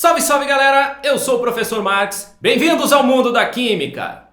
Salve, salve galera! Eu sou o Professor Marx. Bem-vindos ao mundo da Química!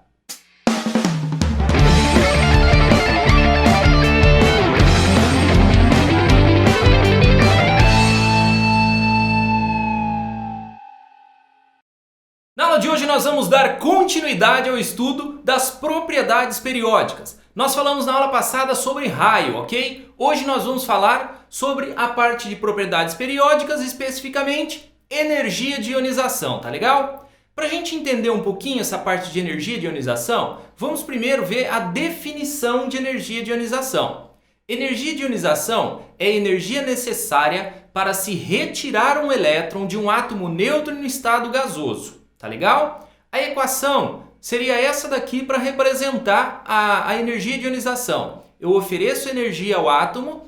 Na aula de hoje nós vamos dar continuidade ao estudo das propriedades periódicas. Nós falamos na aula passada sobre raio, ok? Hoje nós vamos falar sobre a parte de propriedades periódicas, especificamente energia de ionização, tá legal? Para a gente entender um pouquinho essa parte de energia de ionização, vamos primeiro ver a definição de energia de ionização. Energia de ionização é a energia necessária para se retirar um elétron de um átomo neutro no estado gasoso, tá legal? A equação seria essa daqui para representar a energia de ionização. Eu ofereço energia ao átomo.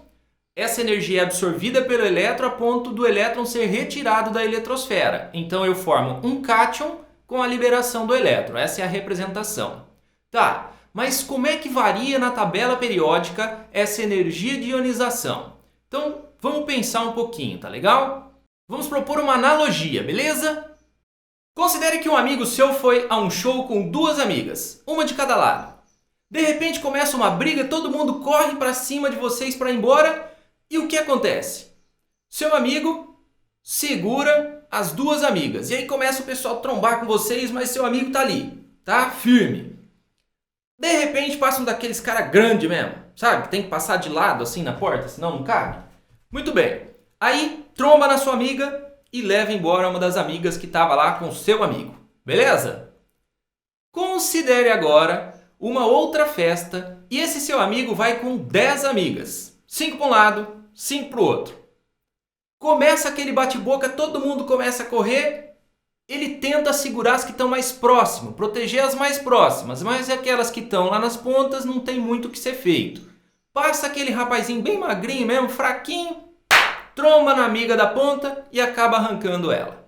Essa energia é absorvida pelo elétron a ponto do elétron ser retirado da eletrosfera. Então eu formo um cátion com a liberação do elétron. Essa é a representação. Tá, mas como é que varia na tabela periódica essa energia de ionização? Então vamos pensar um pouquinho, tá legal? Vamos propor uma analogia, beleza? Considere que um amigo seu foi a um show com duas amigas, uma de cada lado. De repente começa uma briga, todo mundo corre para cima de vocês para ir embora. E o que acontece? Seu amigo segura as duas amigas. E aí começa o pessoal a trombar com vocês, mas seu amigo tá ali, tá? Firme. De repente passa um daqueles cara grande mesmo, sabe? Que tem que passar de lado assim na porta, senão não cabe. Muito bem. Aí tromba na sua amiga e leva embora uma das amigas que estava lá com o seu amigo. Beleza? Considere agora uma outra festa e esse seu amigo vai com 10 amigas. 5 para um lado, 5 para o outro. Começa aquele bate-boca, todo mundo começa a correr. Ele tenta segurar as que estão mais próximas, proteger as mais próximas, mas aquelas que estão lá nas pontas não tem muito o que ser feito. Passa aquele rapazinho bem magrinho mesmo, fraquinho, tromba na amiga da ponta e acaba arrancando ela.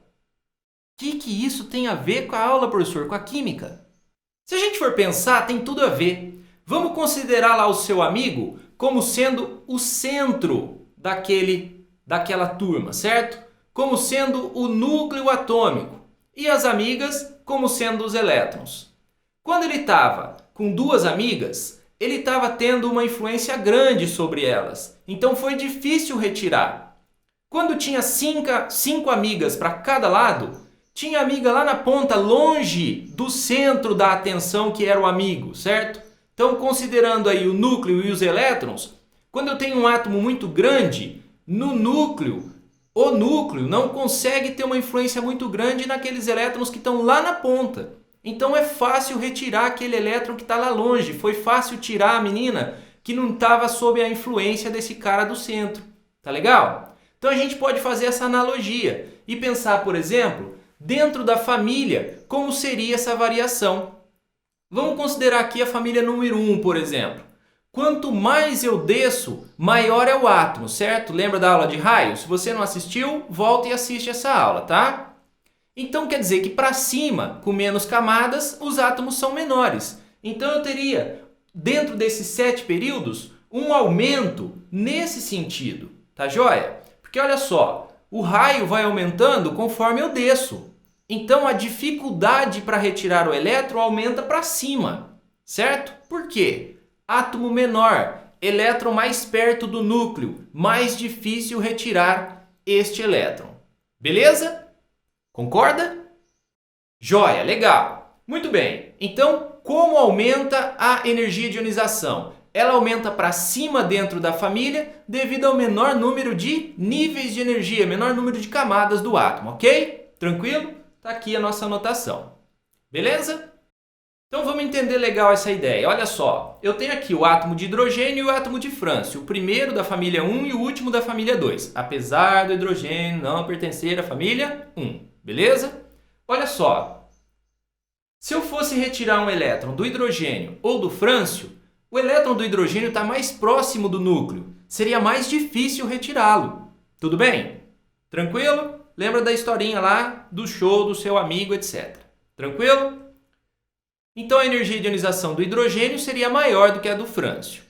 O que isso tem a ver com a aula, professor, com a química? Se a gente for pensar, tem tudo a ver. Vamos considerar lá o seu amigo como sendo o centro daquela turma, certo? Como sendo o núcleo atômico e as amigas como sendo os elétrons. Quando ele estava com duas amigas, ele estava tendo uma influência grande sobre elas, então foi difícil retirar. Quando tinha cinco amigas para cada lado, tinha amiga lá na ponta, longe do centro da atenção que era o amigo, certo? Então, considerando aí o núcleo e os elétrons, quando eu tenho um átomo muito grande, no núcleo, o núcleo não consegue ter uma influência muito grande naqueles elétrons que estão lá na ponta. Então é fácil retirar aquele elétron que está lá longe. Foi fácil tirar a menina que não estava sob a influência desse cara do centro. Tá legal? Então a gente pode fazer essa analogia e pensar, por exemplo, dentro da família, como seria essa variação. Vamos considerar aqui a família número 1, por exemplo. Quanto mais eu desço, maior é o átomo, certo? Lembra da aula de raio? Se você não assistiu, volta e assiste essa aula, tá? Então quer dizer que para cima, com menos camadas, os átomos são menores. Então eu teria, dentro desses 7 períodos, um aumento nesse sentido, tá joia? Porque olha só, o raio vai aumentando conforme eu desço. Então a dificuldade para retirar o elétron aumenta para cima, certo? Por quê? Átomo menor, elétron mais perto do núcleo, mais difícil retirar este elétron. Beleza? Concorda? Joia, legal. Muito bem. Então, como aumenta a energia de ionização? Ela aumenta para cima dentro da família devido ao menor número de níveis de energia, menor número de camadas do átomo, ok? Tranquilo? Está aqui a nossa anotação. Beleza? Então vamos entender legal essa ideia. Olha só, eu tenho aqui o átomo de hidrogênio e o átomo de frâncio. O primeiro da família 1 e o último da família 2. Apesar do hidrogênio não pertencer à família 1. Beleza? Olha só. Se eu fosse retirar um elétron do hidrogênio ou do frâncio, o elétron do hidrogênio está mais próximo do núcleo. Seria mais difícil retirá-lo. Tudo bem? Tranquilo? Lembra da historinha lá do show do seu amigo, etc. Tranquilo? Então a energia de ionização do hidrogênio seria maior do que a do frâncio.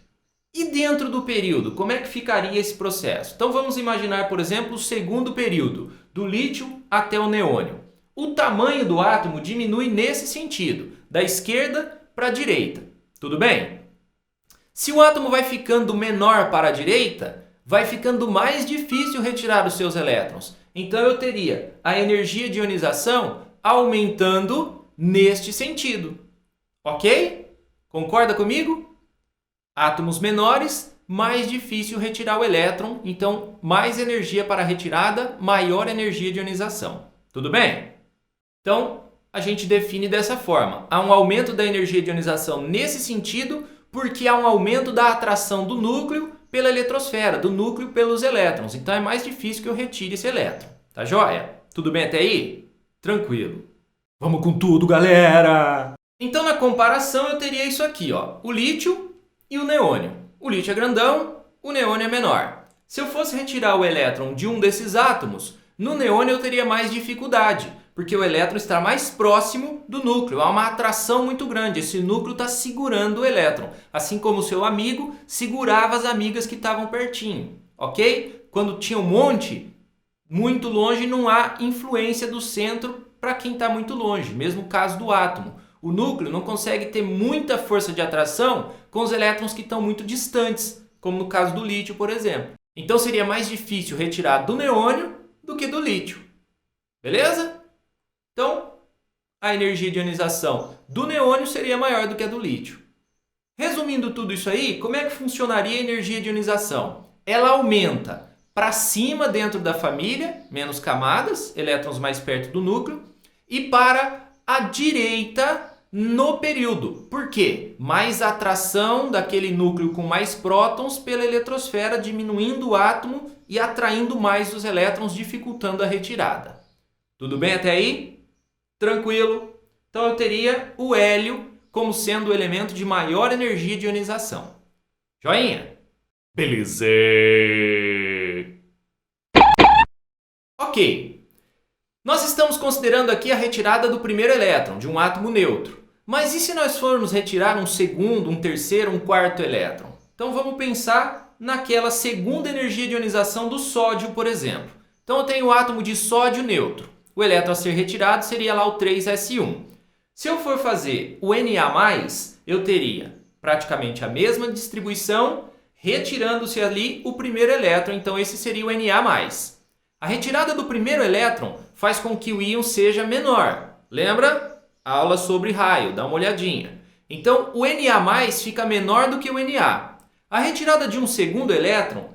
E dentro do período, como é que ficaria esse processo? Então vamos imaginar, por exemplo, o segundo período. do lítio até o neônio. O tamanho do átomo diminui nesse sentido, da esquerda para a direita. Tudo bem? Se o átomo vai ficando menor para a direita, vai ficando mais difícil retirar os seus elétrons. Então eu teria a energia de ionização aumentando neste sentido. Ok? Concorda comigo? Átomos menores, mais difícil retirar o elétron, então mais energia para a retirada, maior energia de ionização. Tudo bem? Então, a gente define dessa forma. Há um aumento da energia de ionização nesse sentido, porque há um aumento da atração do núcleo pela eletrosfera, do núcleo pelos elétrons. Então, é mais difícil que eu retire esse elétron. Tá joia? Tudo bem até aí? Tranquilo. Vamos com tudo, galera! Então, na comparação, eu teria isso aqui, ó, o lítio e o neônio. O lítio é grandão, o neônio é menor. Se eu fosse retirar o elétron de um desses átomos, no neônio eu teria mais dificuldade, porque o elétron está mais próximo do núcleo. Há uma atração muito grande. Esse núcleo está segurando o elétron. Assim como o seu amigo segurava as amigas que estavam pertinho. Ok? Quando tinha um monte, muito longe, não há influência do centro para quem está muito longe. Mesmo caso do átomo. O núcleo não consegue ter muita força de atração com os elétrons que estão muito distantes, como no caso do lítio, por exemplo. Então seria mais difícil retirar do neônio do que do lítio. Beleza? Então, a energia de ionização do neônio seria maior do que a do lítio. Resumindo tudo isso aí, como é que funcionaria a energia de ionização? Ela aumenta para cima dentro da família, menos camadas, elétrons mais perto do núcleo, e para a direita no período. Por quê? Mais atração daquele núcleo com mais prótons pela eletrosfera, diminuindo o átomo e atraindo mais os elétrons, dificultando a retirada. Tudo bem até aí? Tranquilo? Então eu teria o hélio como sendo o elemento de maior energia de ionização. Joinha? Beleza! Ok. Nós estamos considerando aqui a retirada do primeiro elétron de um átomo neutro. Mas e se nós formos retirar um segundo, um terceiro, um quarto elétron? Então vamos pensar naquela segunda energia de ionização do sódio, por exemplo. Então eu tenho o átomo de sódio neutro. O elétron a ser retirado seria lá o 3s1. Se eu for fazer o Na+, eu teria praticamente a mesma distribuição, retirando-se ali o primeiro elétron, então esse seria o Na+. A retirada do primeiro elétron faz com que o íon seja menor. Lembra? Aula sobre raio, dá uma olhadinha. Então o Na+ fica menor do que o Na. A retirada de um segundo elétron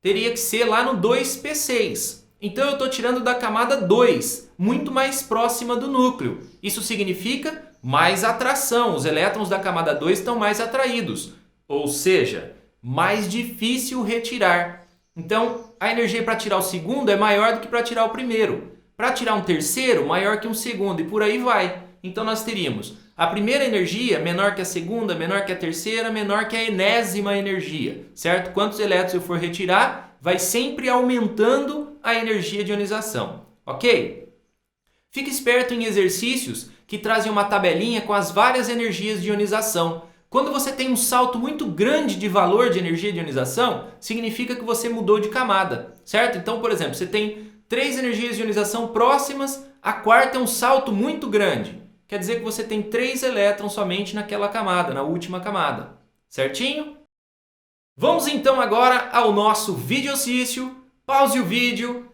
teria que ser lá no 2p6. Então eu estou tirando da camada 2, muito mais próxima do núcleo. Isso significa mais atração. Os elétrons da camada 2 estão mais atraídos. Ou seja, mais difícil retirar. Então a energia para tirar o segundo é maior do que para tirar o primeiro. Para tirar um terceiro, maior que um segundo. E por aí vai. Então nós teríamos a primeira energia menor que a segunda, menor que a terceira, menor que a enésima energia. Certo? Quantos elétrons eu for retirar, vai sempre aumentando a energia de ionização, ok? Fique esperto em exercícios que trazem uma tabelinha com as várias energias de ionização. Quando você tem um salto muito grande de valor de energia de ionização, significa que você mudou de camada, certo? Então, por exemplo, você tem 3 energias de ionização próximas, a quarta é um salto muito grande. Quer dizer que você tem 3 elétrons somente naquela camada, na última camada, certinho? Vamos então agora ao nosso videoexercício. Pause o vídeo,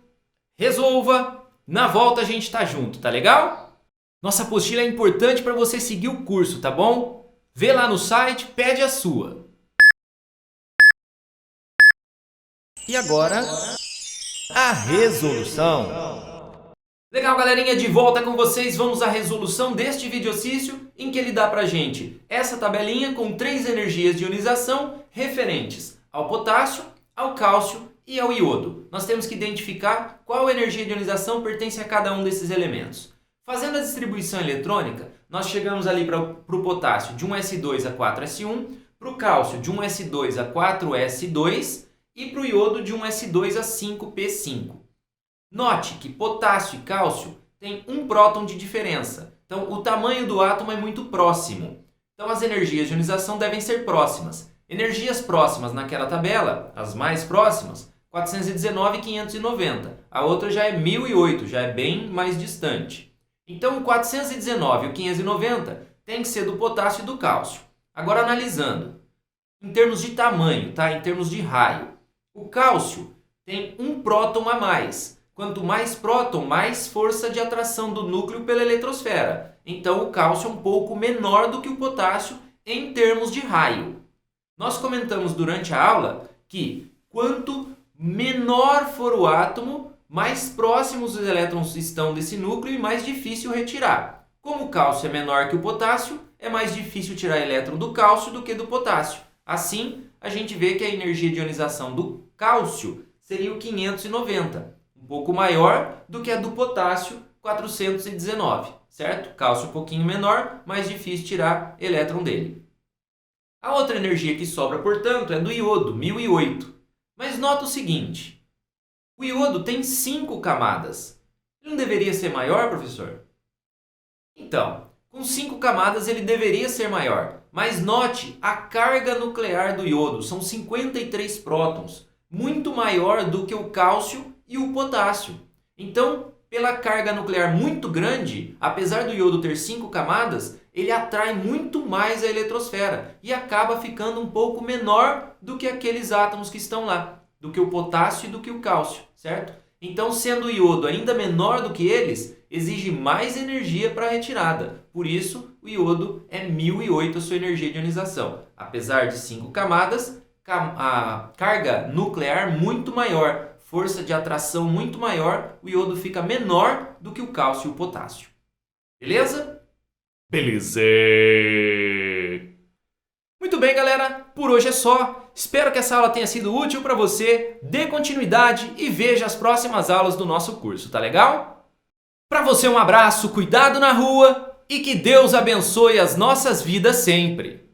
resolva, na volta a gente tá junto, tá legal? Nossa apostila é importante para você seguir o curso, tá bom? Vê lá no site, pede a sua. E agora, a resolução. Legal, galerinha, de volta com vocês. Vamos à resolução deste videoexercício em que ele dá pra gente essa tabelinha com 3 energias de ionização referentes ao potássio, ao cálcio e ao iodo. Nós temos que identificar qual energia de ionização pertence a cada um desses elementos. Fazendo a distribuição eletrônica, nós chegamos ali para o potássio de 1s2 a 4s1, para o cálcio de 1s2 a 4s2 e para o iodo de 1s2 a 5p5. Note que potássio e cálcio têm um próton de diferença. Então, o tamanho do átomo é muito próximo. Então, as energias de ionização devem ser próximas. Energias próximas naquela tabela, as mais próximas, 419 e 590. a outra já é 1008, já é bem mais distante. Então o 419 e o 590 tem que ser do potássio e do cálcio. Agora analisando, em termos de tamanho, tá? Em termos de raio, o cálcio tem um próton a mais. Quanto mais próton, mais força de atração do núcleo pela eletrosfera. Então o cálcio é um pouco menor do que o potássio em termos de raio. Nós comentamos durante a aula que quanto menor for o átomo, mais próximos os elétrons estão desse núcleo e mais difícil retirar. Como o cálcio é menor que o potássio, é mais difícil tirar elétron do cálcio do que do potássio. Assim, a gente vê que a energia de ionização do cálcio seria o 590, um pouco maior do que a do potássio, 419, certo? Cálcio um pouquinho menor, mais difícil tirar elétron dele. A outra energia que sobra, portanto, é do iodo, 1008. Mas nota o seguinte, o iodo tem 5 camadas. Ele não deveria ser maior, professor? Então, com 5 camadas ele deveria ser maior. Mas note a carga nuclear do iodo, são 53 prótons, muito maior do que o cálcio e o potássio. Então, pela carga nuclear muito grande, apesar do iodo ter 5 camadas, ele atrai muito mais a eletrosfera e acaba ficando um pouco menor do que aqueles átomos que estão lá, do que o potássio e do que o cálcio, certo? Então, sendo o iodo ainda menor do que eles, exige mais energia para a retirada. Por isso, o iodo é 1008 a sua energia de ionização. Apesar de 5 camadas, a carga nuclear muito maior, força de atração muito maior, o iodo fica menor do que o cálcio e o potássio. Beleza? Beleza! Muito bem, galera, por hoje é só. Espero que essa aula tenha sido útil para você. Dê continuidade e veja as próximas aulas do nosso curso, tá legal? Para você um abraço, cuidado na rua e que Deus abençoe as nossas vidas sempre.